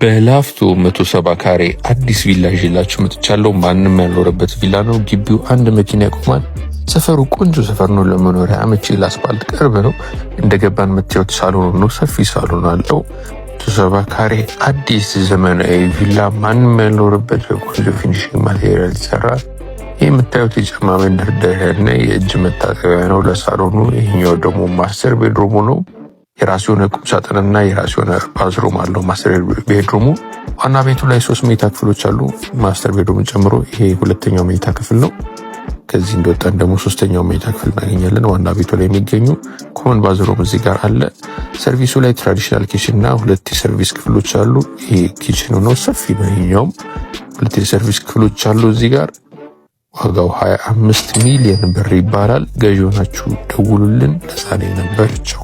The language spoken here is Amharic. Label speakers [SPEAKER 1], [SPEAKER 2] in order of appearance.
[SPEAKER 1] በላፍቶ 170 ካሬ አዲስ ቪላ ይዤላችሁ መጥቻለሁ። ማንም ያልኖረበት ቪላ ነው። ግቢው አንድ መኪና ያቆማል። ሰፈሩ ቆንጆ ሰፈር ነው። ለመኖሪያ አመቺ፣ ለአስፋልት ቅርብ ነው። እንደገባን የምታዩት ሳሎኑ ነው። ሰፊ ሳሎን አለው። 170 ካሬ አዲስ ዘመናዊ ቪላ ማንም ያልኖረበት በቆንጆ ፊኒሽንግ ማቴሪያል ይሰራል። ይህ የምታዩት የጫማ መንደርደሪያና የእጅ መታጠቢያ ነው ለሳሎኑ። ይህኛው ደግሞ ማስተር ቤድሩሙ ነው። የራሱ የሆነ ቁም ሳጥንና የራሱ የሆነ ባዝሩም አለው ማስተር ቤድሩሙ። ዋና ቤቱ ላይ 3 መኝታ ክፍሎች አሉ ማስተር ቤድሩምን ጨምሮ። ይሄ ሁለተኛው መኝታ ክፍል ነው። ከዚህ እንደወጣን ደግሞ 3ኛው መኝታ ክፍል እናገኛለን። ዋና ቤቱ ላይ የሚገኙ ኮመን ባዝሩም እዚህ ጋር አለ። ሰርቪሱ ላይ ትራዲሽናል ኪችን እና 2 የሰርቪስ ክፍሎች አሉ። ይሄ ኪችኑ ነው፣ ሰፊ ነው። ይሄኛውም 2 የሰርቪስ ክፍሎች አሉ እዚህ ጋር። ዋጋው 25 ሚሊዮን ብር ይባላል። ገዢ ሆናችሁ ደውሉልን። ለዛሬ ነበር ቻው።